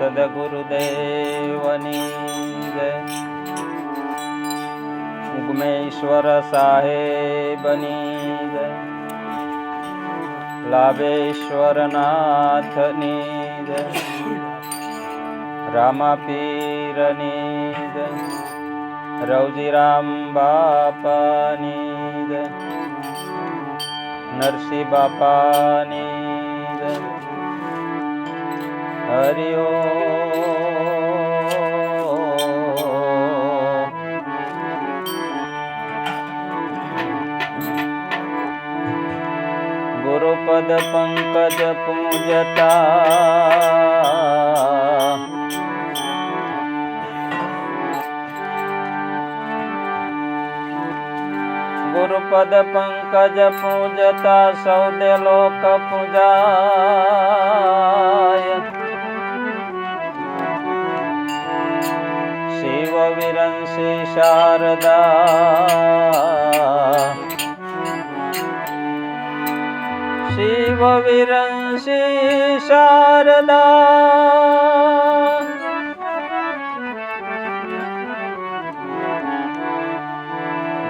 સદગુરુદેવની જય. ઉગમેશ્વર સાહેબની જય. લાભેશ્વર નાથની જય. રામાપીરની જય. રવજીરામ બાપાની જય. નરસિંહ બાપાની જય. હરિ ગુરુપદ પંકજ પૂજતા ગુરુપદ પંકજ પૂજતા સૌદે લોક પૂજાય. શિવ વિરંસી શારદા શિવ વિરંસી શારદા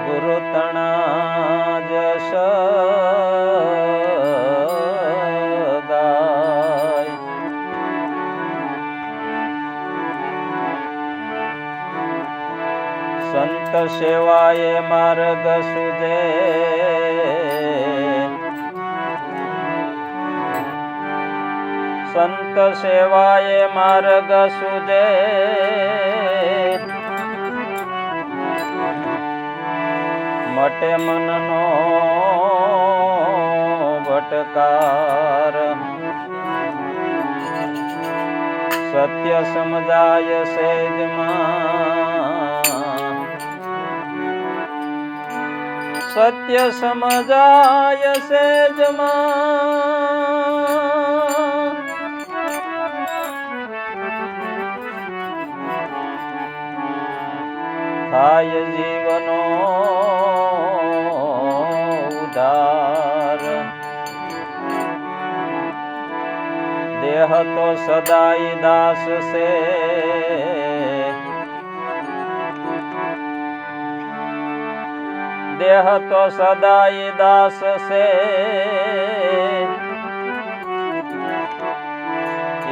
ગુરુ તણા જશ ગાય. સંત સેવાએ માર્ગ સુજે સંત સેવાએ માર્ગ સુજે. મટે મનનો ભટકાર. સત્ય સમજાય સેજમાં સત્ય સમજાય સેજમાં. થાય જીવનો ઉદ્ધાર. દેહ તો સદાય દાસ સે દેહ તો સદાય દાસ સે.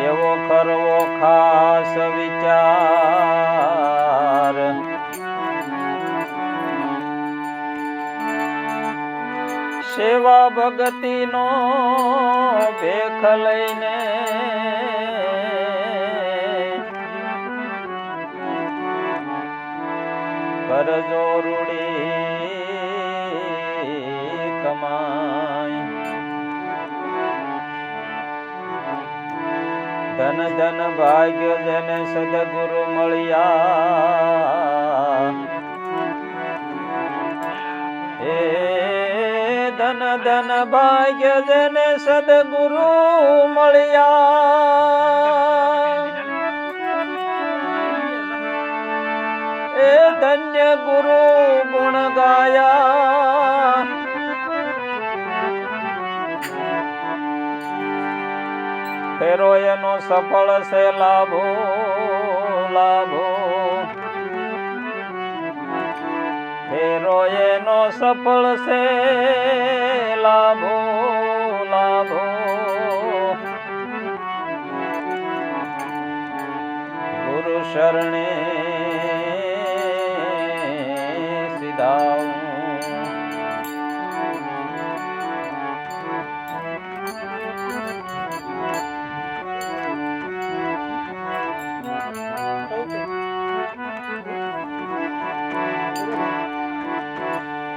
એવો કરવો ખાસ વિચાર. સેવા ભગતિનો ભેખ લઈને કરજો રૂડી કમાય. ધન ધન ભાગ્ય જેને સદગુરુ મળ્યા. એ ધન ધન ભાગ્ય જેને સદગુરુ મળ્યા. એ ધન્ય ગુરુ ગુણ ગાયા. ફેરો એનો સફળ છે લાભો લાભો. ફેરો એનો સફળ છે લાભો લાભો. ગુરુ શરણે સીધાવું.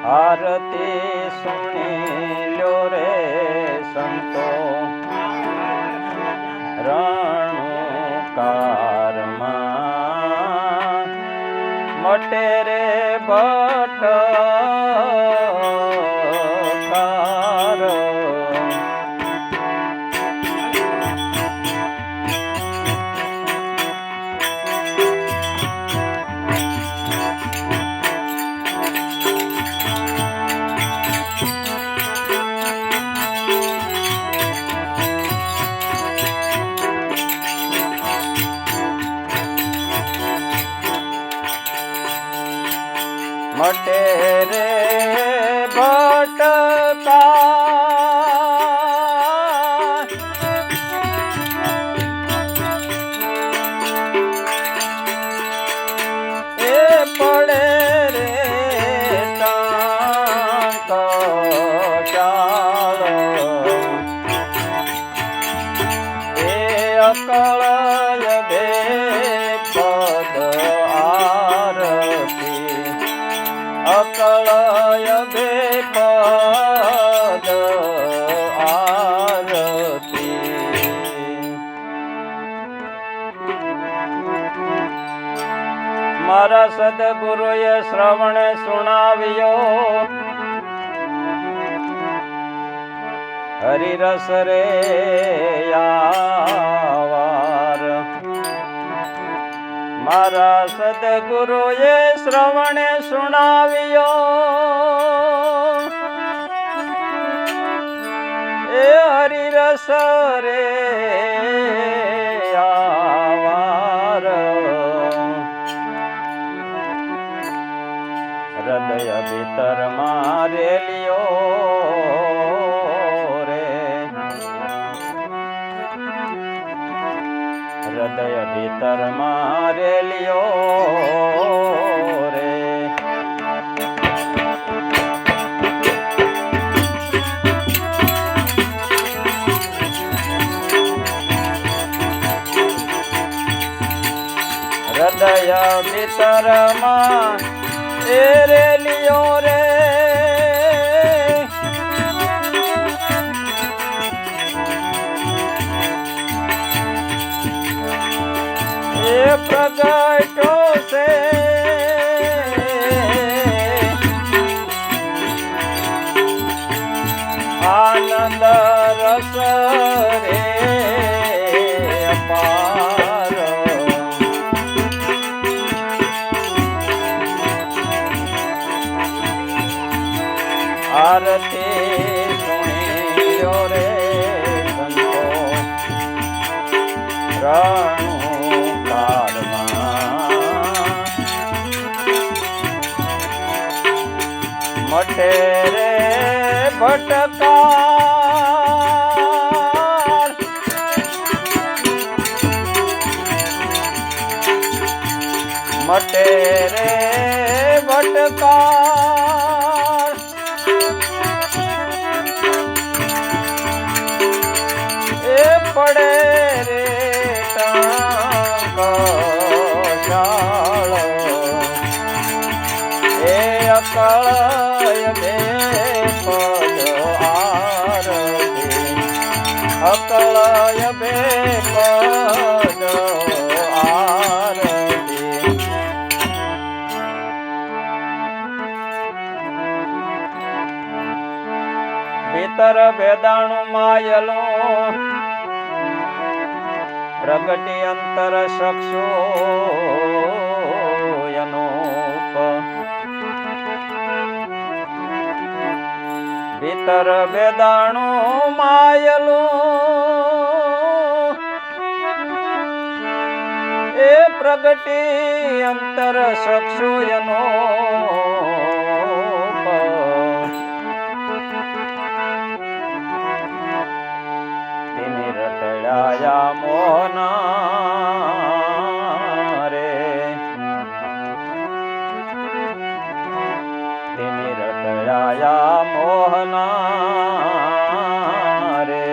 આરતી સુણી લ્યો રે સંતો રણુકારમાં. મટે રે ભટકાર. ભટકા એ પડે રે ટાંક ચાળ એ અકળ બે પદ આરતી અકળય બે પદ આરતી મારા સદગુરુએ શ્રવણ સુણાવ્યો હરિરસ રે યાવાર મારા સદગુરુએ શ્રવણ સુણાવ્યો એ હરિરસ રે યાવાર હૃદય ભીતર મારેલિયો હૃદય ભીતર મારેલિયો રે હૃદય ભીતર માં એરેલિયો રે પ્રગટો છે આનંદ રસ રે અપાર આરતી સુણીયો રે સંતો રણુ મટે રે ભટકાર મટે રે ભટકાર એ પડે રે ટાંક ચાળ એ અકળય બે પદ આરતી અકળય બે પદ આરતી ભીતર ભેદાણું માયલું પ્રગટી અંતર સક્ષો અનૂપ ભીતર ભેદાણું માયલું એ પ્રગટી અંતર સક્ષો અનૂપ તેને રટડાયા મોહના રે તેને રટડાયા મોહના રે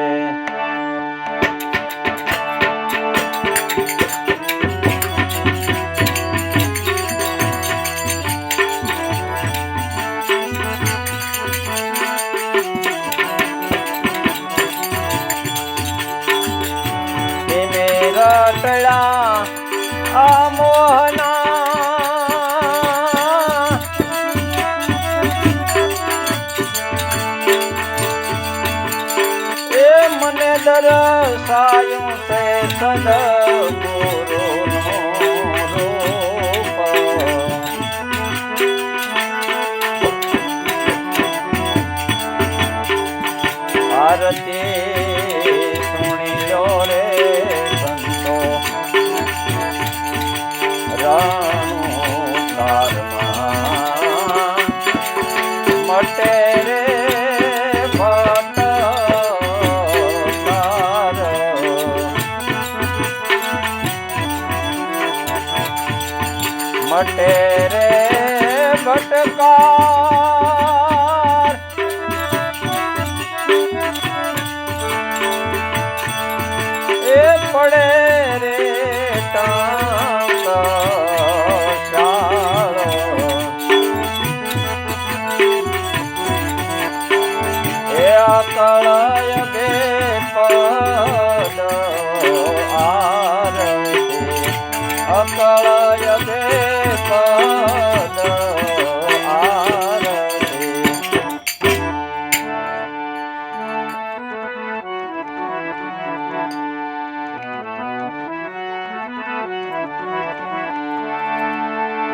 રટડા આ મોહના એ મને દર્શાયું છે સદગુરુનો રૂપ આરતી સુણીલો રે મટે રે મટે રે ભટકાર એ પડે રે ટાંક શાળો એ અકળય બે પદ આરતી અકળય બે પદ આરતી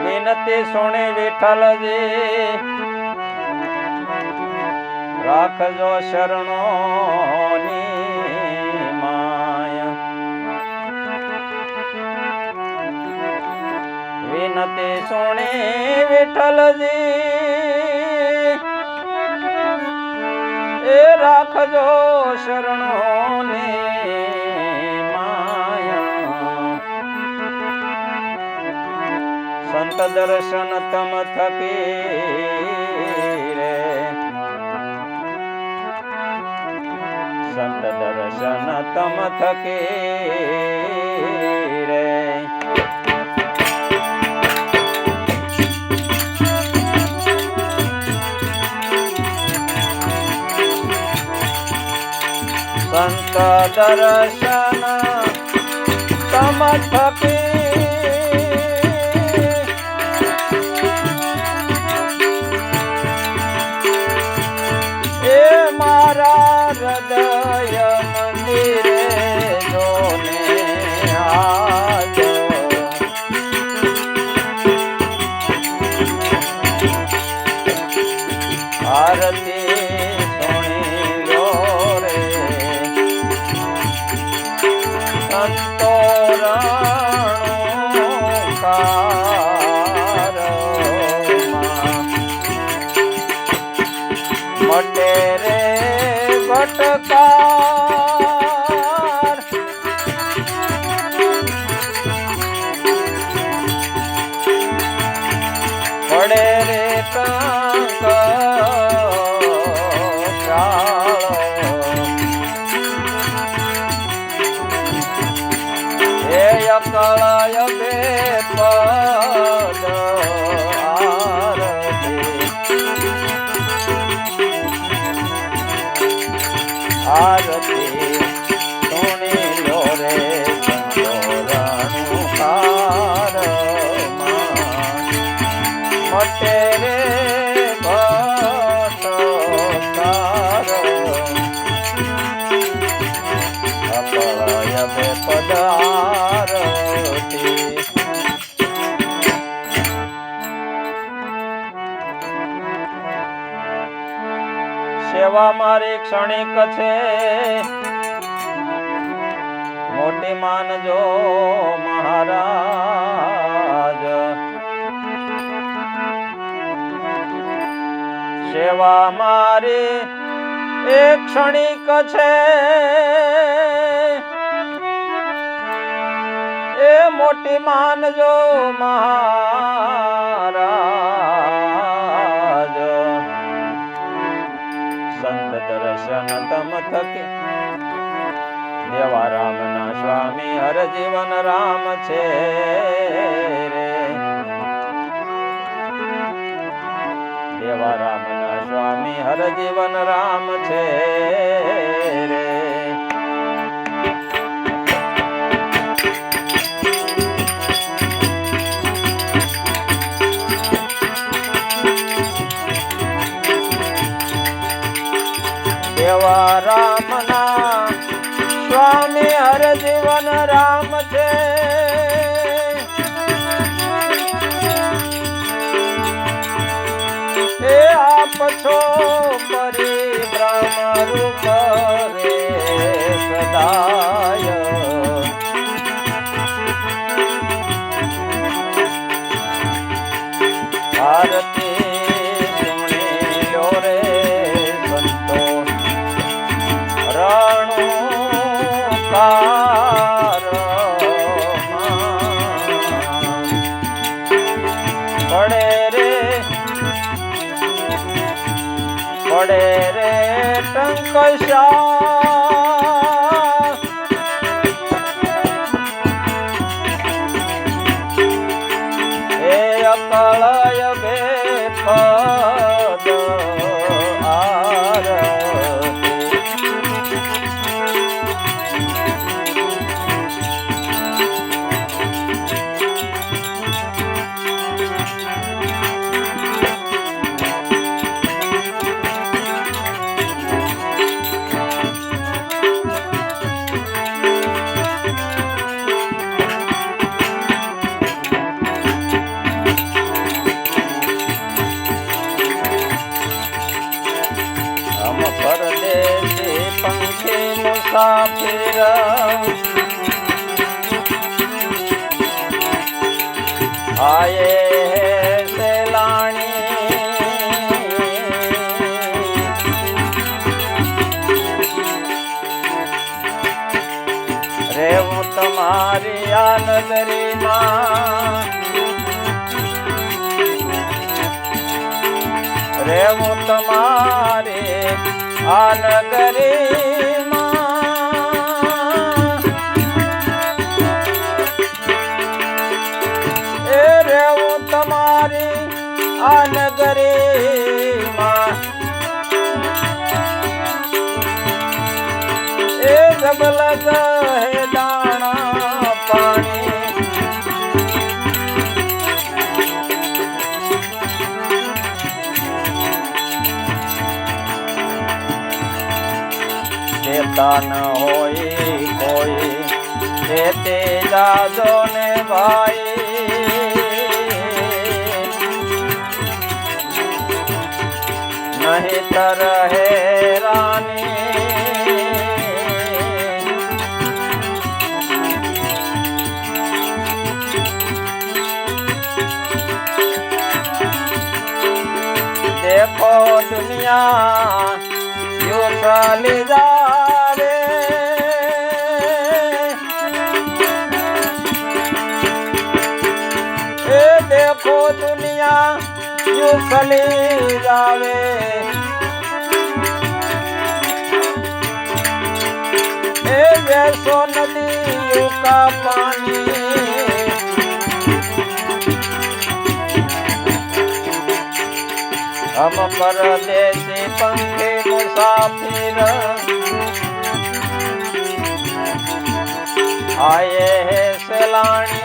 વિનતી સુણી વિઠ્ઠલજી રાખજો શરણોની માય વિનતી સુણી વિઠ્ઠલજી એ રાખજો શરણોની માય સંત દર્શન તમ થકી રે સંત દર્શન તમ થકી રે સંત દર્શન તમ થકી એ મારા હૃદય મંદિરે જોને આજો આરતી સુણી લ્યો રે સંતોરણું કારમાં મટે રે ભટકાર પડે રે કંક શાળો એ અકળય બે પદ આરતી સુણી લો રે સંતોરણું કારમાં મટે રે ભટકાર અકળય બે પદ આરતી સેવા મારી ક્ષણિક છે મોટી માનજો મહારાજ સેવા મારી એક ક્ષણિક છે એ મોટી માનજો મહારાજ સંત દર્શન તમ થકી દેવા રામના સ્વામી હર જીવન રામ છે રે દેવા રામના સ્વામી હર જીવન રામ છે રે દેવા રામના સ્વામી હર જીવન રામ છે એ આપ છો પરિભ્રમ રૂપ રે સદાય આરતી સુણી લો રે સંતો રણુકાર પડે રે ટંકશા એ અકળય બેપદ પરદેશી પંખી મુસાફિર આયે સેલાણી રેવું તમારી આ નગરીમાં રેવું તમારી આ નગરીમાં એ રેવું તમારી આ નગરીમાં એ જબલગ હે દાણા પાણી દેતા ન હોય કોઈ દેતે જાજો ને ભાઈ નહીતર હેરાની देखो दुनिया यूं चली जावे ए देखो दुनिया यूं चली जावे ए जैसो नदियों का पानी हम परदेसी पंखी मुसाफिर आए है सेलानी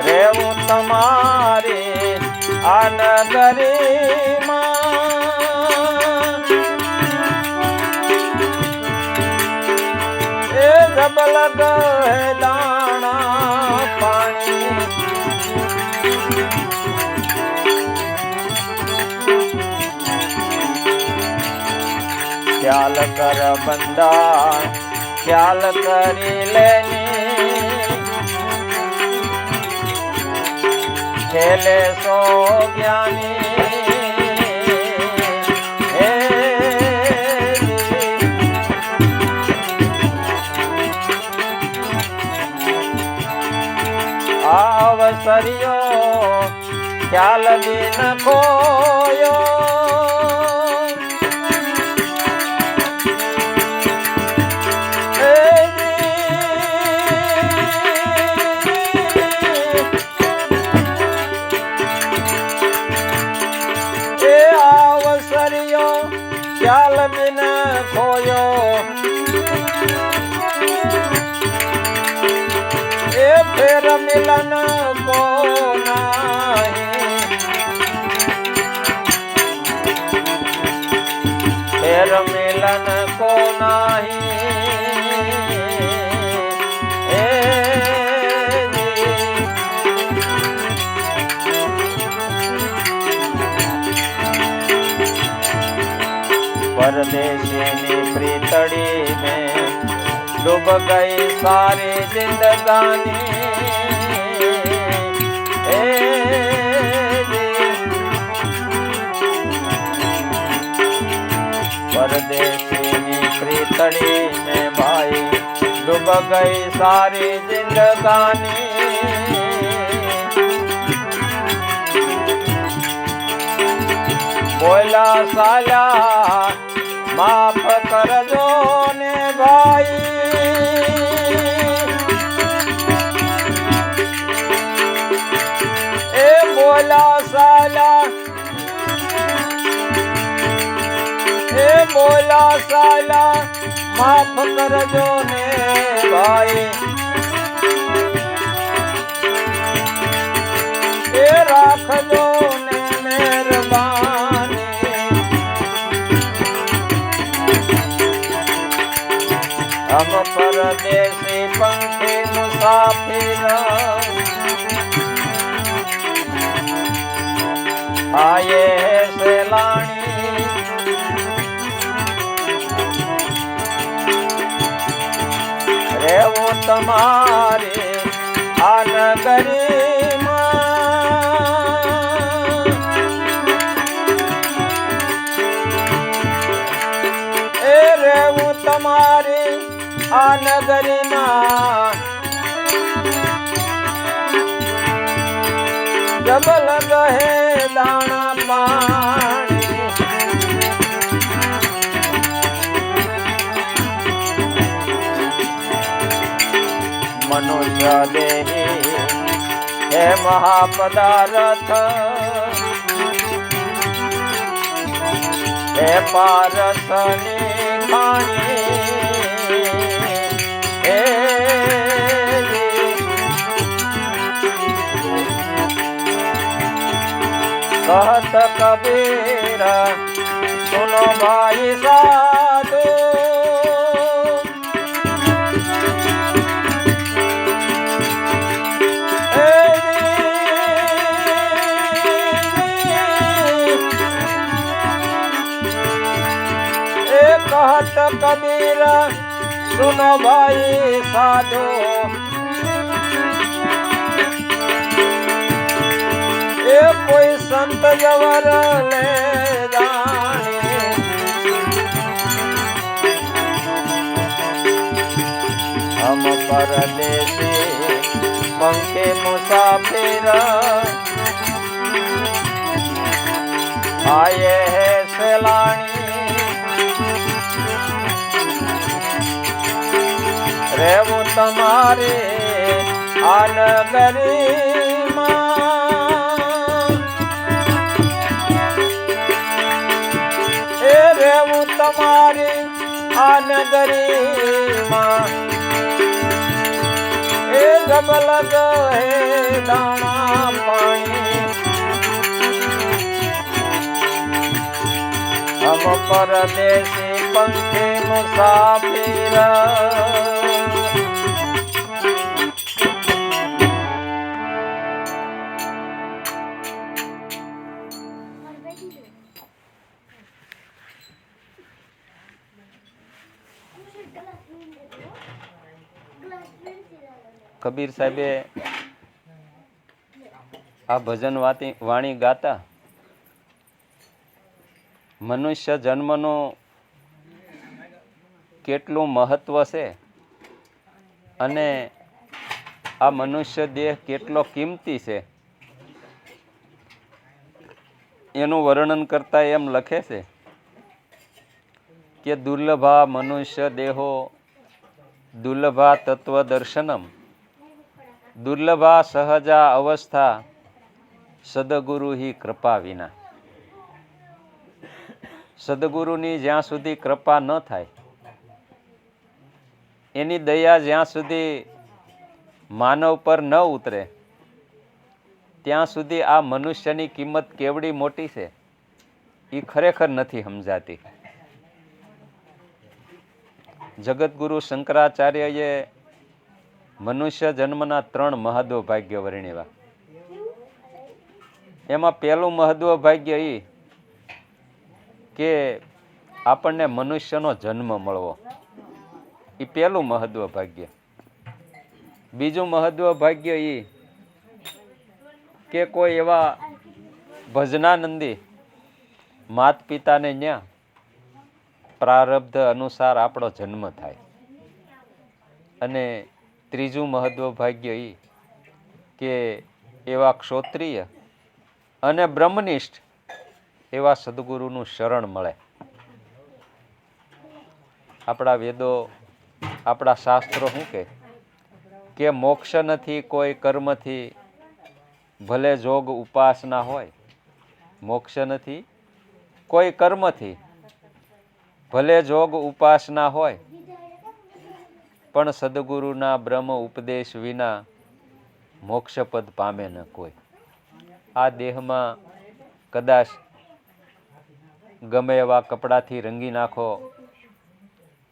रेવું તમારી આ નગરીમાં એ જબલગ હે દાણા પાણી ખ્યાલ કર બંદા ખ્યાલ કરી લેની ખેલે સો જ્ઞાની અવસર્યો ખ્યાલ બિન ખોયો ખ્યાલ બિન ખોયો એ ફેર મિલન કો નહીં ફેર મિલન કો નહીં એ परदेशी प्रीतड़ी में डूब गई सारी जिंदगानी परदेशी प्रीतड़ी में भाई डूब गई सारी जिंदगानी બોલા સાલા માફ કરજો ને ભાઈ, એ બોલા સાલા, એ બોલા સાલા માફ કરજો ને ભાઈ, એ રાખજો ને મહેરબાની, હમ પરદેશી પંખી મુસાફિર, આયે હે સેલાણી, રેવું તમારે આ નગરીમાં, એ રેવું તમારી આ નગરીમાં, જબલ ગહે દાણા પાણી, મનુષ્ય દેહી હે મહાપદાર્થ, હે પારસની ખાણી, હે कहत कबीर सुनो भाई साधु, कहत कबीर सुनो भाई साधु, ए कोई संत जवर ले जाने, हम परदेसी पंखे मुसाफिर, आए है सेलानी, रेवू तुम्हारे आ नगरीમાં, એ રેવું તમારી આ નગરીમાં, એ જબલ ગહે દાણા પાણી, હમ પરદેશી પંખી મુસાફિર, કબીર સાહેબે આ ભજન વાણી ગાતા મનુષ્ય જન્મનું કેટલું મહત્વ છે અને આ મનુષ્ય દેહ કેટલો કિંમતી છે એનું વર્ણન કરતા એમ લખે છે કે દુર્લભા મનુષ્ય દેહો દુર્લભા તત્વદર્શનમ દુર્લભા સહજા અવસ્થા સદગુરુ હિ કૃપા વિના. સદગુરુની જ્યાં સુધી કૃપા ન થાય, એની દયા જ્યાં સુધી માનવ પર ન ઉતરે, ત્યાં સુધી આ મનુષ્યની કિંમત કેવડી મોટી છે એ ખરેખર નથી સમજાતી. જગતગુરુ શંકરાચાર્યએ મનુષ્ય જન્મના 3 મહત્વ ભાગ્ય વર્ણવ્યા. એમાં પહેલું મહત્વ ભાગ્ય એ કે આપણને મનુષ્યનો જન્મ મળવો, એ પહેલું મહત્વ ભાગ્ય. બીજું મહત્વ ભાગ્ય એ કે કોઈ એવા ભજનાનંદી માત પિતાને ન્યા પ્રારબ્ધ અનુસાર આપણો જન્મ થાય. અને ત્રીજું મહત્વ ભાગ્ય એ કે એવા ક્ષોત્રિય અને બ્રહ્મનિષ્ઠ એવા સદગુરુનું શરણ મળે. આપણા વેદો, આપણા શાસ્ત્રો શું કહે કે મોક્ષ નથી કોઈ કર્મથી, ભલે જોગ ઉપાસના હોય. મોક્ષ નથી કોઈ કર્મથી, ભલે જોગ ઉપાસના હોય, પણ સદગુરુના બ્રહ્મ ઉપદેશ વિના મોક્ષપદ પામે ન કોઈ. આ દેહમાં કદાચ ગમે એવા કપડાથી રંગી નાખો,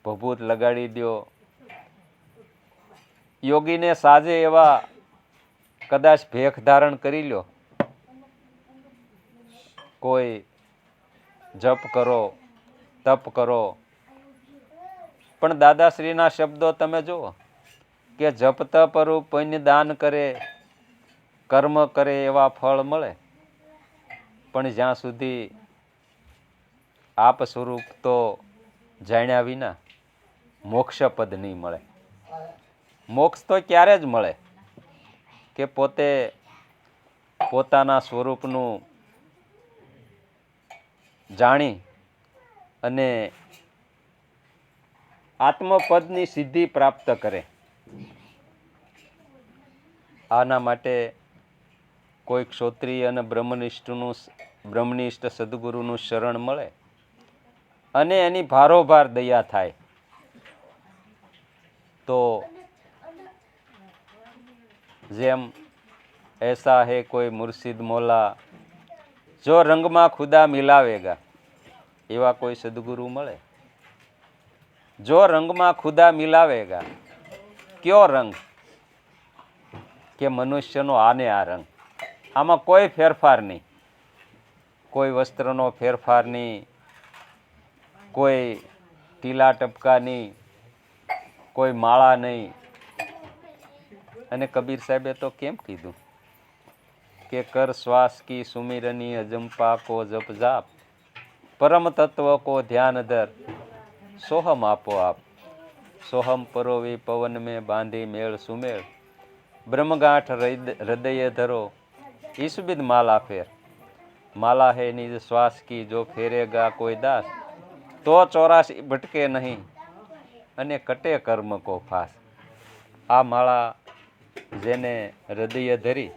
ભભૂત લગાડી દો, યોગીને સાજે એવા કદાચ ભેખ ધારણ કરી લો, કોઈ જપ કરો, તપ કરો, પણ દાદાશ્રીના શબ્દો તમે જુઓ કે જપ તપ રૂપ પુણ્ય દાન કરે, કર્મ કરે એવા ફળ મળે, પણ જ્યાં સુધી આપ સ્વરૂપ તો જાણ્યા વિના મોક્ષપદ નહીં મળે. મોક્ષ તો ક્યારે જ મળે કે પોતે પોતાના સ્વરૂપનું જાણી અને આત્મપદની સિદ્ધિ પ્રાપ્ત કરે. આના માટે કોઈ ક્ષોત્રિય અને બ્રહ્મનિષ્ઠ સદગુરુનું શરણ મળે અને એની ભારોભાર દયા થાય તો જેમ ऐसा है कोई मुर्शिद मौला जो रंगમાં ખુદા મિલાવેગા, એવા કોઈ સદગુરુ મળે જો રંગમાં ખુદા મિલાવેગા. કયો રંગ? કે મનુષ્યનો આને આ રંગ. આમાં કોઈ ફેરફાર નહીં, કોઈ વસ્ત્રનો ફેરફાર નહીં, કોઈ ટીલા ટપકા નહીં, કોઈ માળા નહીં. અને કબીર સાહેબે તો કેમ કીધું કે કર શ્વાસ કી સુમિરની અજંપા કો જપ જાપ, પરમ તત્વ કો ધ્યાન ધર, સોહમ આપો આપ. સોહમ પરોવી પવન में બાંધી મેળ સુમેળ, બ્રહ્મગાંઠ હૃદય ધરો, ઈસબિદ માલા ફેર. માલા હે નિજ શ્વાસ કી જો ફેરેગા કોઈ દાસ, તો 84 ભટકે નહીં અને કટે કર્મ કો ફાસ. આ માળા જેને હૃદય ધરી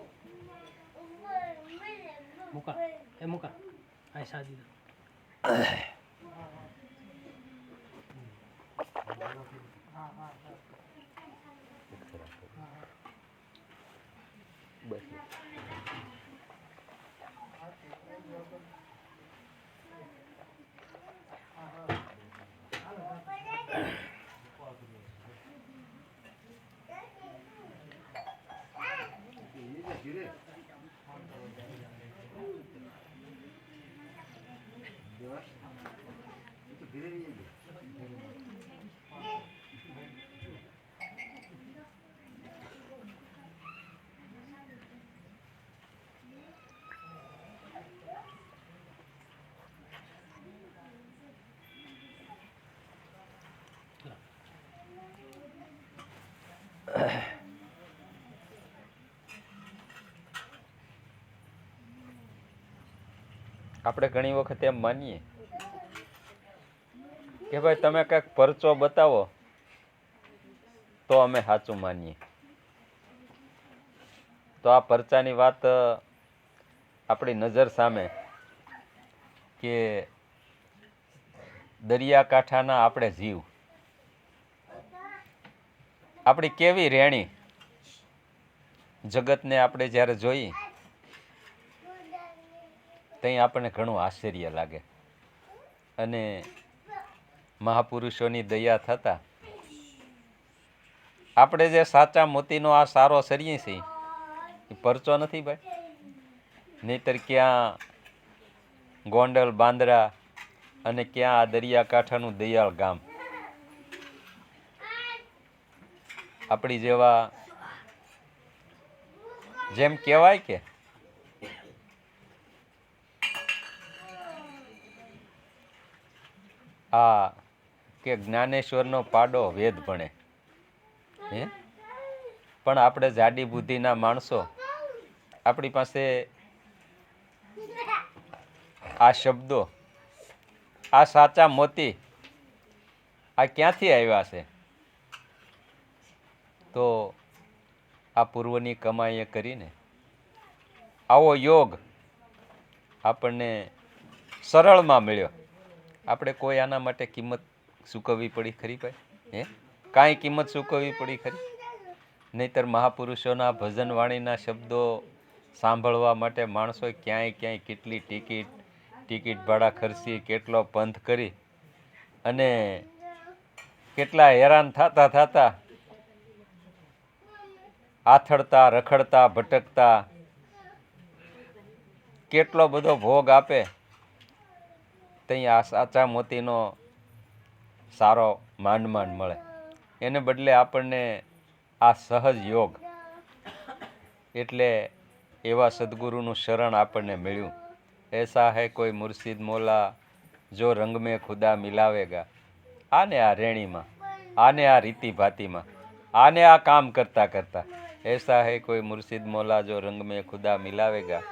આપણે ઘણી વખત એમ માનીએ કે ભાઈ તમે કંઈક પરચો બતાવો તો અમે સાચું માનીએ. તો આ પરચાની વાત આપણી નજર સામે કે દરિયાકાંઠાના આપણે જીવ, આપણી કેવી રેણી જગતને આપણે જ્યારે જોઈએ ત્યાં આપણને ઘણું આશ્ચર્ય લાગે. અને મહાપુરુષોની દયા થતા આપણે જે સાચા મોતીનો આ સારો સરીએ છીએ એ પરચો નથી ભાઈ. નહીતર ક્યાં ગોંડલ બાંદ્રા અને ક્યાં આ દરિયાકાંઠાનું દયાળ ગામ. આપણી જેવા જેમ કહેવાય કે આ કે જ્ઞાનેશ્વરનો પાડો વેદ ભણે હે, પણ આપણે જાડી બુદ્ધિના માણસો, આપણી પાસે આ શબ્દો, આ સાચા મોતી, આ ક્યાંથી આવ્યા છે? તો આ પૂર્વની કમાઈએ કરીને આવો યોગ આપણને સરળમાં મળ્યો. આપણે કોઈ આના માટે કિંમત ચૂકવવી પડી ખરી ભાઈ? કાંઈ કિંમત ચૂકવવી પડી ખરી? નહીંતર મહાપુરુષોના ભજન વાણીના શબ્દો સાંભળવા માટે માણસો ક્યાંય કેટલી ટિકિટ ભાડા ખર્ચી, કેટલો પંથ કરી અને કેટલા હેરાન થતા આથડતા, રખડતા, ભટકતા, કેટલો બધો ભોગ આપે. ત્યાં આ સાચા મોતીનો સારો માંડ મળે. એને બદલે આપણને આ સહજ યોગ, એટલે એવા સદગુરુનું શરણ આપણને મળ્યું. એસા હૈ કોઈ મુર્શિદ મોલા જો રંગ મેં ખુદા મિલાવેગા. આને આ રેણીમાં, આને આ રીતિ ભાતીમાં, આને આ કામ કરતા એસા હૈ કોઈ મુર્શિદ મોલા જો રંગ મેં ખુદા મિલાવેગા.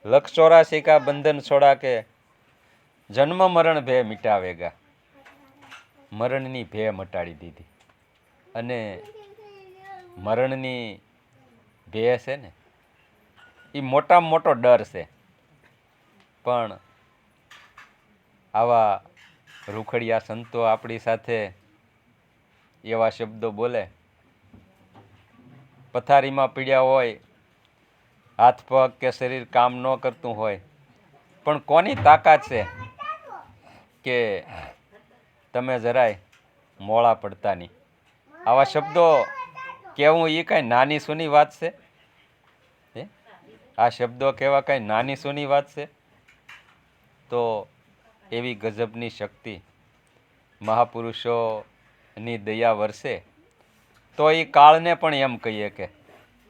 લખ 84 કા બંધન છોડા કે જન્મ મરણ ભય મિટાવેગા. મરણની ભય મટાડી દીધી. અને મરણની ભય છે ને એ મોટામાં મોટો ડર છે. પણ આવા રૂખડિયા સંતો આપણી સાથે એવા શબ્દો બોલે, પથારીમાં પીડ્યા હોય, હાથ પગ કે શરીર કામ ન કરતું હોય, પણ કોની તાકાત છે કે તમે જરાય મોળા પડતા નહીં? આવા શબ્દો કહેવું એ કાંઈ નાની સૂની વાત છે? આ શબ્દો કહેવા કાંઈ નાની સૂની વાત છે? તો એવી ગજબની શક્તિ મહાપુરુષોની દયા વરસે તો એ કાળને પણ એમ કહીએ કે,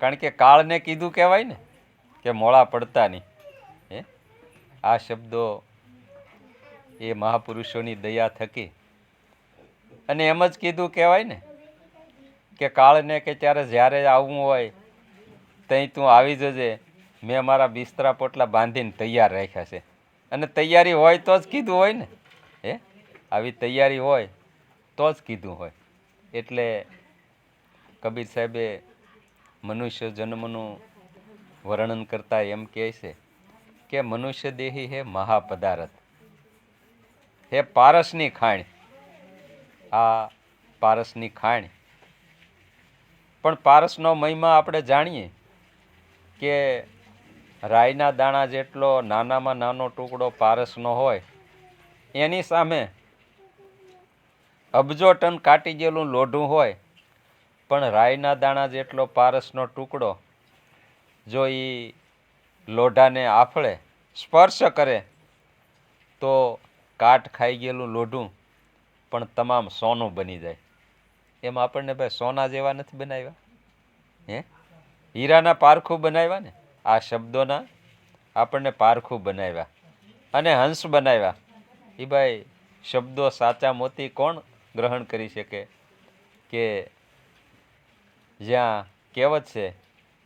કારણ કે કાળને કીધું કહેવાય ને કે મોળા પડતા નહીં. આ શબ્દો એ મહાપુરુષોની દયા થકી, અને એમ જ કીધું કહેવાય ને કે કાળને કે જ્યારે આવવું હોય ત્યાં તું આવી જજે, મેં મારા બિસ્તરા પોટલા બાંધીને તૈયાર રાખ્યા છે. અને તૈયારી હોય તો જ કીધું હોય ને. આવી તૈયારી હોય તો જ કીધું હોય. એટલે કબીર સાહેબે મનુષ્ય જન્મનું વર્ણન કરતા એમ કહે છે કે મનુષ્ય દેહી હે મહાપદાર્થ, હે પારસની ખાણ. આ પારસની ખાણ, પણ પારસનો મહિમા આપણે જાણીએ કે રાઈના દાણા જેટલો નાનામાં નાનો ટુકડો પારસનો હોય, એની સામે અબજો ટન કાટી ગયેલું લોઢું હોય, પણ રાઈના દાણા જેટલો પારસનો ટુકડો જો એ લોઢાને આફળે, સ્પર્શ કરે, તો કાટ ખાઈ ગયેલું લોઢું પણ તમામ સોનું બની જાય. એમ આપણને ભાઈ સોના જેવા નથી બનાવ્યા? હીરાના પારખું બનાવ્યા ને? આ શબ્દોના આપણને પારખું બનાવ્યા અને હંસ બનાવ્યા. એ ભાઈ શબ્દો સાચા મોતી કોણ ગ્રહણ કરી શકે? કે જ્યાં કહેવત છે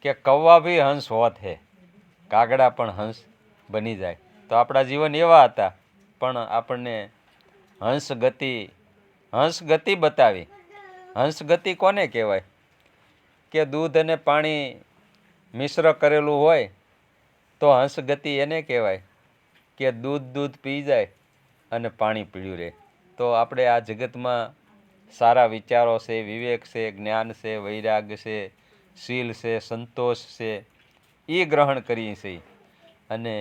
કે કૌવા ભી હંસ હોત હે, કાગડા પણ હંસ બની જાય. તો આપણા જીવન એવા હતા, પણ આપણને હંસ ગતિ બતાવી. હંસ ગતિ કોને કહેવાય? કે દૂધ અને પાણી મિશ્ર કરેલું હોય તો હંસ ગતિ એને કહેવાય કે દૂધ પી જાય અને પાણી પીળ્યું રહે. તો આપણે આ જગતમાં સારા વિચારો છે, વિવેક છે, જ્ઞાન છે, વૈરાગ છે, શીલ છે, સંતોષ છે, એ ગ્રહણ કરીએ છીએ. અને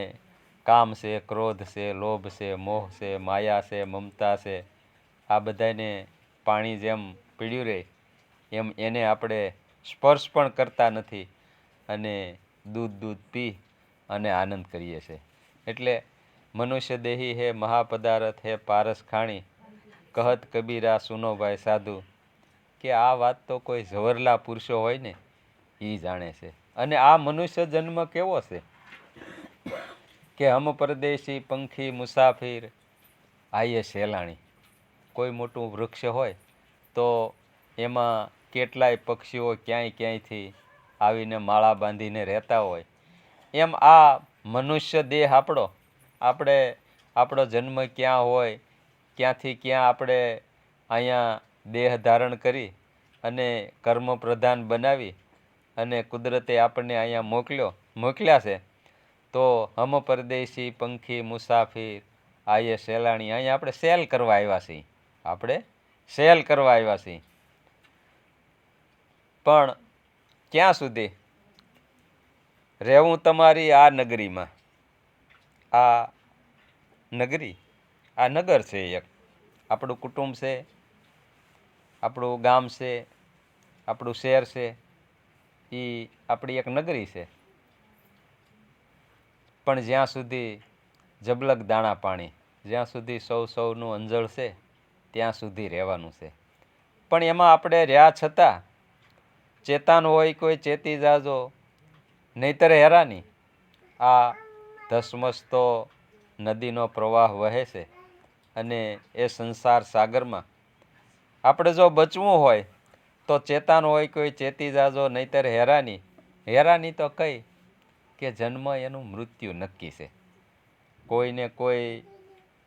કામ છે, ક્રોધ છે, લોભ છે, મોહ છે, માયા છે, મમતા છે, આ બધાને પાણી જેમ પીળ્યું રહે એમ એને આપણે સ્પર્શ પણ કરતા નથી અને દૂધ પી અને આનંદ કરીએ છીએ. એટલે મનુષ્ય દેહી હે મહાપદાર્થ, હે પારસ ખાણી, કહત કબીરા સુનો ભાઈ સાધુ. કે આ વાત તો કોઈ ઝવરલા પુરુષો હોય ને એ જાણે છે. અને આ મનુષ્ય જન્મ કેવો છે કે હમ પરદેશી પંખી મુસાફિર આયે સેલાણી. કોઈ મોટું વૃક્ષ હોય તો એમાં કેટલાય પક્ષીઓ ક્યાંયથી આવીને માળા બાંધીને રહેતા હોય, એમ આ મનુષ્ય દેહ આપણો આપણે આપણો જન્મ ક્યાં હોય, ક્યાંથી ક્યાં આપણે અહીંયા દેહ ધારણ કરી અને કર્મ પ્રધાન બનાવી અને કુદરતે આપણને અહીંયા મોકલ્યા છે. તો હમ પરદેશી પંખી મુસાફિર આયે સેલાણી, અહીંયા આપણે સેલ કરવા આવ્યા છીએ. આપણે સેલ કરવા આવ્યા છીએ. પણ ક્યાં સુધી રહેવું તમારી આ નગરીમાં? આ નગરી, આ નગર છે એક. આપણું કુટુંબ છે, આપણું ગામ છે, આપણું શહેર છે, એ આપણી એક નગરી છે. પણ જ્યાં સુધી જબલક દાણા પાણી, જ્યાં સુધી સૌનું અંજળ છે, ત્યાં સુધી રહેવાનું છે. પણ એમાં આપણે રહ્યા છતાં ચેતાન હોય કોઈ ચેતી જાજો, નહીતર હેરાની. આ ધસમસતો નદીનો પ્રવાહ વહે છે અને એ સંસાર સાગરમાં આપણે જો બચવું હોય તો ચેતાન હોય કોઈ ચેતી જાજો, નહીતર હેરાની. હેરાની તો કઈ કે જન્મ એનું મૃત્યુ નક્કી છે. કોઈને કોઈ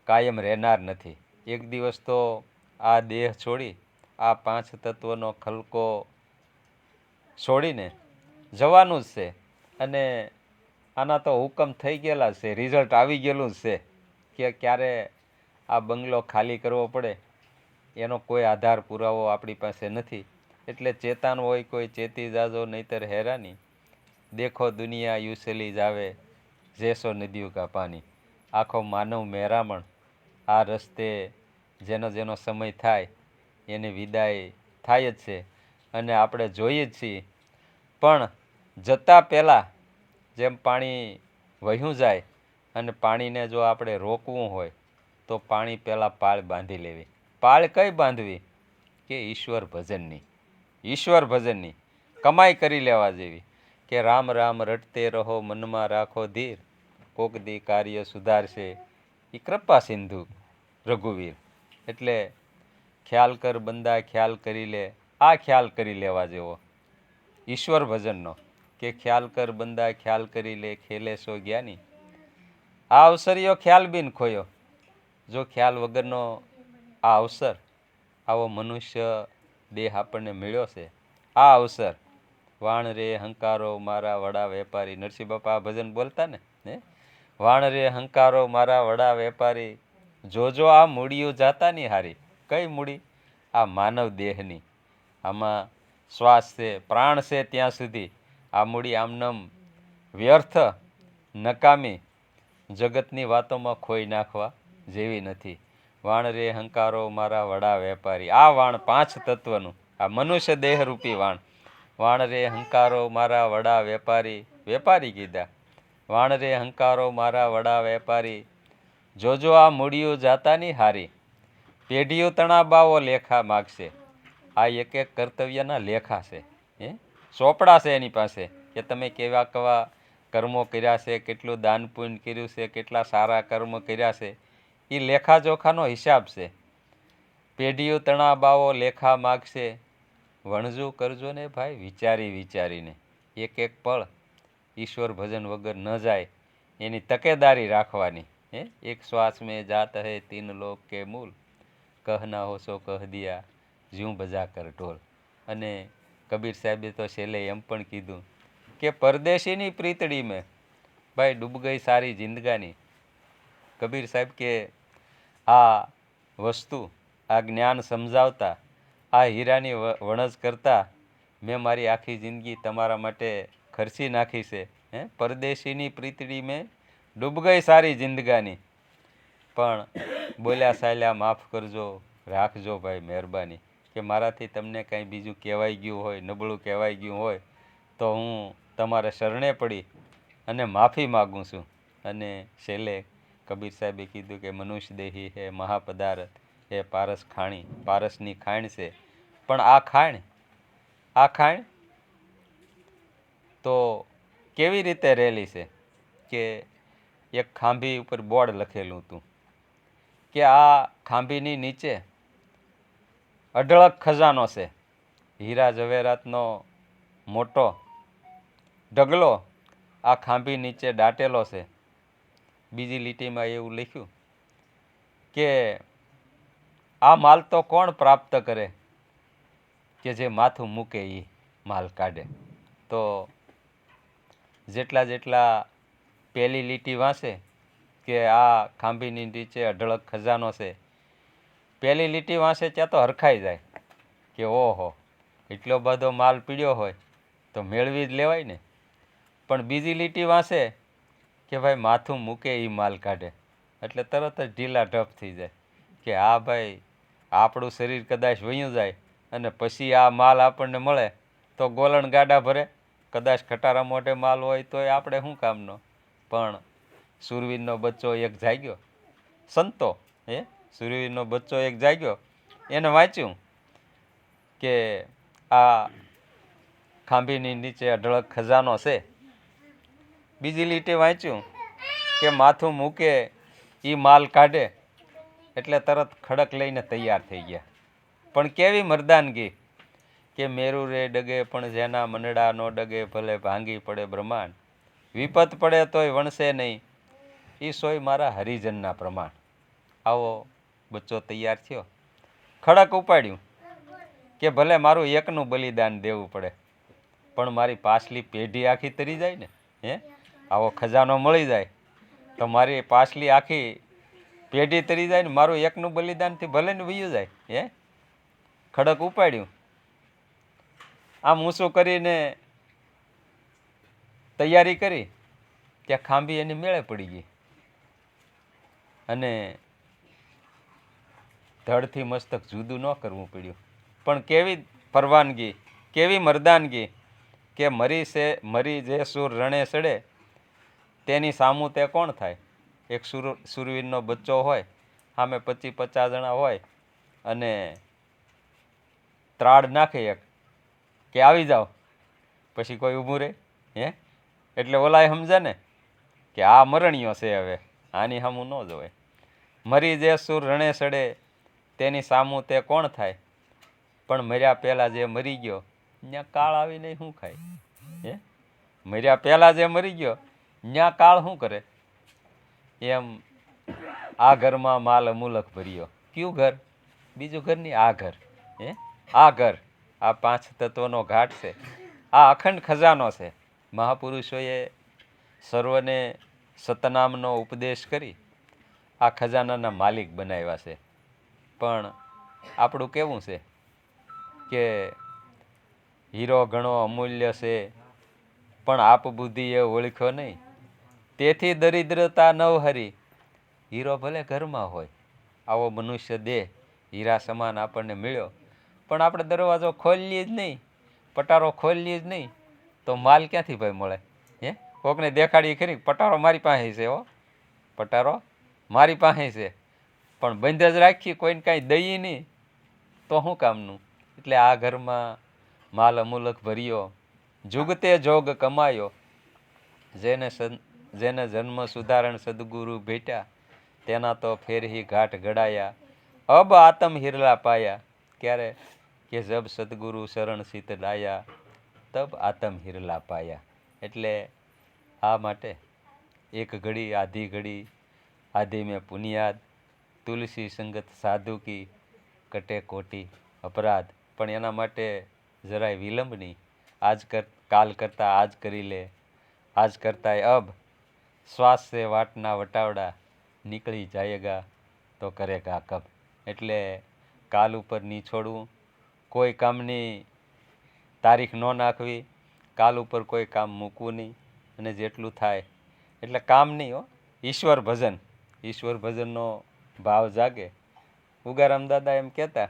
કાયમ રહેનાર નથી. એક દિવસ તો આ દેહ છોડી, આ પાંચ તત્વનો ખલકો છોડીને જવાનું જ છે. અને આના તો હુકમ થઈ ગયેલા છે, રિઝલ્ટ આવી ગયેલું જ છે કે ક્યારે આ બંગલો ખાલી કરવો પડે એનો કોઈ આધાર પુરાવો આપણી પાસે નથી. એટલે ચેતાન હોય કોઈ ચેતી જાજો, નહીતર હેરાની. દેખો દુનિયા યુ ચલી જાવે જૈસો નદીઓ કા પાણી. આખો માનવ મહેરામણ આ રસ્તે જેનો જેનો સમય થાય એને વિદાય થાય જ છે અને આપણે જોઈએ જ છીએ. પણ જતાં પહેલાં જેમ પાણી વહ્યું જાય અને પાણીને જો આપણે રોકવું હોય તો પાણી પહેલાં પાળ બાંધી લેવી. પાળ કઈ બાંધવી? કે ઈશ્વર ભજનની. ઈશ્વર ભજનની કમાઈ કરી લેવા જેવી કે રામ રામ રટતે રહો, મનમાં રાખો ધીર, કોક દી કાર્ય સુધારશે એ કૃપા સિંધુ રઘુવીર. એટલે ખ્યાલ કર બંદા ખ્યાલ કરી લે, આ ખ્યાલ કરી લેવા જેવો ઈશ્વર ભજનનો કે ખ્યાલ કર બંદા ખ્યાલ કરી લે, ખેલે સો જ્ઞાની. આ અવસરીયો ખ્યાલ બીન ખોયો. જો ખ્યાલ વગરનો આ અવસર, આવો મનુષ્ય દેહ આપણને મળ્યો છે, આ અવસર વાણ રે હંકારો મારા વડા વેપારી. નરસિંહ બાપા આ ભજન બોલતા ને, વાણ રે હંકારો મારા વડા વેપારી, જોજો આ મૂડીઓ જાતા ની હારી. કઈ મૂડી? આ માનવ દેહની. આમાં શ્વાસ છે, પ્રાણ છે, ત્યાં સુધી આ મૂડી આમનમ વ્યર્થ નકામી જગતની વાતોમાં ખોઈ નાખવા જેવી નથી. વાણ રે હંકારો મારા વડા વેપારી. આ વાણ પાંચ તત્વનું, આ મનુષ્ય દેહરૂપી વાણ. વાણ રે હંકારો મારા વડા વેપારી, વેપારી કીધા. વાણ રે હંકારો મારા વડા વેપારી, જોજો આ મૂડીઓ જાતાની હારી. પેઢીઓ તણાબાઓ લેખા માગશે. આ એક એક કર્તવ્યના લેખા છે, ચોપડા છે એની પાસે કે તમે કેવા કેવા કર્મો કર્યા છે, કેટલું દાન પુણ્ય કર્યું છે, કેટલા સારા કર્મ કર્યા છે, એ લેખાજોખાનો હિસાબ છે. પેઢીઓ તણાબાઓ લેખા માગશે, વણજુ કરજો ને ભાઈ વિચારી વિચારીને. એક એક પળ ઈશ્વર ભજન વગર ન જાય એની તકેદારી રાખવાની. એક શ્વાસ મેં જાત હૈ તીન લોક કે મૂલ, કહના હો સો કહ દિયા જ્યું બજા કર ઢોલ. અને કબીર સાહેબે તો છેલ્લે એમ પણ કીધું કે પરદેશીની પ્રીતડી મેં ભાઈ ડૂબ ગઈ સારી જિંદગાની. કબીર સાહેબ કે આ વસ્તુ, આ જ્ઞાન સમજાવતા, આ હીરાની વણજ કરતા મેં મારી આખી જિંદગી તમારા માટે ખર્ચી નાખી છે. પરદેશીની પ્રીતડી મેં ડૂબ ગઈ સારી જિંદગાની. પણ બોલ્યા ચાલ્યા માફ કરજો, રાખજો ભાઈ મહેરબાની. કે મારાથી તમને કંઈ બીજું કહેવાઈ ગયું હોય, નબળું કહેવાઈ ગયું હોય તો હું તમારે શરણે પડી અને માફી માગું છું. અને છેલ્લે કબીર સાહેબે કીધું કે મનુષ્ય દેહી હે મહાપદાર્થ, એ પારસ ખાણી, પારસની ખાણ છે. પણ આ ખાણ તો કેવી રીતે રહેલી છે કે એક ખાંભી ઉપર બોર્ડ લખેલું હતું કે આ ખાંભીની નીચે અઢળક ખજાનો છે. હીરા ઝવેરાતનો મોટો ઢગલો આ ખાંભી નીચે દાટેલો છે. બીજી લીટીમાં એવું લખ્યું કે આ માલ તો કોણ પ્રાપ્ત કરે કે જે માથું મૂકે એ માલ કાઢે. તો જેટલા પહેલી લીટી વાંચે કે આ ખાંભીની નીચે અઢળક ખજાનો છે, પહેલી લીટી વાંચે ત્યાં તો હરખાઈ જાય કે ઓહો એટલો બધો માલ પીડ્યો હોય તો મેળવી જ લેવાય ને. પણ બીજી લીટી વાંચે કે ભાઈ માથું મૂકે એ માલ કાઢે એટલે તરત જ ઢીલા ઢપ થઈ જાય કે હા ભાઈ આપણું શરીર કદાચ વયું જાય અને પછી આ માલ આપણને મળે તો ગોલણ ગાડા ભરે. કદાચ ખટારા મોઢે માલ હોય તોય આપણે શું કામનો. પણ સુરવીરનો બચ્ચો એક જાગ્યો, સંતો સુરવીરનો બચ્ચો એક જાગ્યો, એને વાંચ્યું કે આ ખાંભીની નીચે અઢળક ખજાનો છે. બીજી લીટે વાંચ્યું કે માથું મૂકે એ માલ કાઢે એટલે તરત ખડક લઈને તૈયાર થઈ ગયા. પણ કેવી મર્દાનગી કે મેરુ રે ડગે પણ જેના મનડા નો ડગે, ભલે ભાંગી પડે બ્રહ્માંડ, વિપત પડે તોય વણશે નહીં એ સોય મારા હરિજનના પ્રમાણ. આવો બચ્ચો તૈયાર થયો, ખડક ઉપાડ્યું કે ભલે મારું એકનું બલિદાન દેવું પડે પણ મારી પાછલી પેઢી આખી તરી જાય ને. આવો ખજાનો મળી જાય તો મારી પાછલી આખી પેઢી તરી જાય ને, મારું એકનું બલિદાનથી ભલે ને વયું જાય. ખડક ઉપાડ્યું, આમ ઊંચું કરીને તૈયારી કરી ત્યાં ખાંભી એની મેળે પડી ગઈ અને ધડથી મસ્તક જુદું ન કરવું પડ્યું. પણ કેવી પરવાનગી, કેવી મર્દાનગી કે મરી જે સુર રણે સડે તેની સામું તે કોણ થાય. એક સુરવીરનો બચ્ચો હોય, સામે 25-50 જણા હોય અને ત્રાડ નાખે એક કે આવી જાઓ, પછી કોઈ ઊભું રહે. એટલે ઓલાએ સમજે ને કે આ મરણીયો છે, હવે આની સામું ન જોવાય. મરી જે સુર રણે સડે તેની સામું તે કોણ થાય. પણ મર્યા પહેલાં જે મરી ગયો ત્યાં કાળ આવીને શું ખાય. મર્યા પહેલાં જે મરી ગયો ત્યાં કાળ શું કરે. એમ આ ઘરમાં માલ અમૂલક ભર્યો. કયું ઘર? બીજું ઘર નહીં, આ ઘર. આ ઘર, આ 5 તત્વનો ઘાટ છે, આ અખંડ ખજાનો છે. મહાપુરુષોએ સર્વને સતનામનો ઉપદેશ કરી આ ખજાનાના માલિક બનાવ્યા છે. પણ આપણું કેવું છે કે હીરો ઘણો અમૂલ્ય છે પણ આપ બુદ્ધિએ ઓળખ્યો નહીં, તેથી દરિદ્રતા નવ હરી. હીરો ભલે ઘરમાં હોય, આવો મનુષ્ય દેહ હીરા સમાન આપણને મળ્યો પણ આપણે દરવાજો ખોલીએ જ નહીં, પટારો ખોલીએ જ નહીં તો માલ ક્યાંથી ભાઈ મળે. કોકને દેખાડી ખરી પટારો મારી પાસે છે, પટારો મારી પાસે છે, પણ બંધ જ રાખી કોઈને કાંઈ દઈએ નહીં તો શું કામનું. એટલે આ ઘરમાં માલ અમૂલક ભર્યો, જુગતે જોગ કમાયો, જેને જન્મ સુધારણ સદગુરુ ભેટ્યા તેના તો ફેરહી ઘાટ ઘડાયા. અબ આતમ હિરલા પાયા. ક્યારે કે જબ સદગુરુ શરણ સિત ડાયા તબ આતમ હિરલા પાયા. એટલે આ માટે એક ઘડી આધી ઘડી આધી મેં પુનિયાદ, તુલસી સંગત સાધુ કી કટે કોટી અપરાધ. પણ એના માટે જરાય વિલંબ નહીં. કાલ કરતા આજ કરી લે, આજ કરતા અબ, શ્વાસ સે વાટના વટાવડા, નીકળી જાયેગા તો કરેગા કબ. એટલે કાલ ઉપર નહીં છોડવું, કોઈ કામની તારીખ ન નાખવી, કાલ ઉપર કોઈ કામ મૂકવું નહીં, અને જેટલું થાય એટલે કામ નહીં ઈશ્વર ભજન. ઈશ્વર ભજનનો ભાવ જાગે. ઉગારામ દાદા એમ કહેતા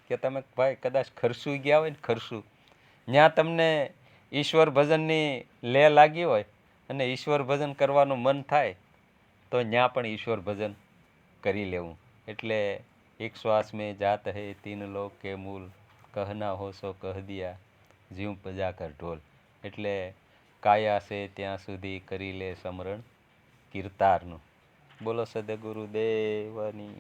કે તમે ભાઈ કદાચ ખરસું ગયા હોય ને, ખરસું ત્યાં તમને ઈશ્વર ભજનની લે લાગી હોય અને ઈશ્વર ભજન કરવાનું મન થાય તો ત્યાં પણ ઈશ્વર ભજન કરી લેવું. એટલે એક શ્વાસ મેં જાત હૈ 3 લોક કે મૂલ, કહના હો સો કહ દિયા, જીવ પજા કર ઢોલ. એટલે કાયા છે ત્યાં સુધી કરી લે સમરણ કીર્તારનું. બોલો સદગુરુ દેવની.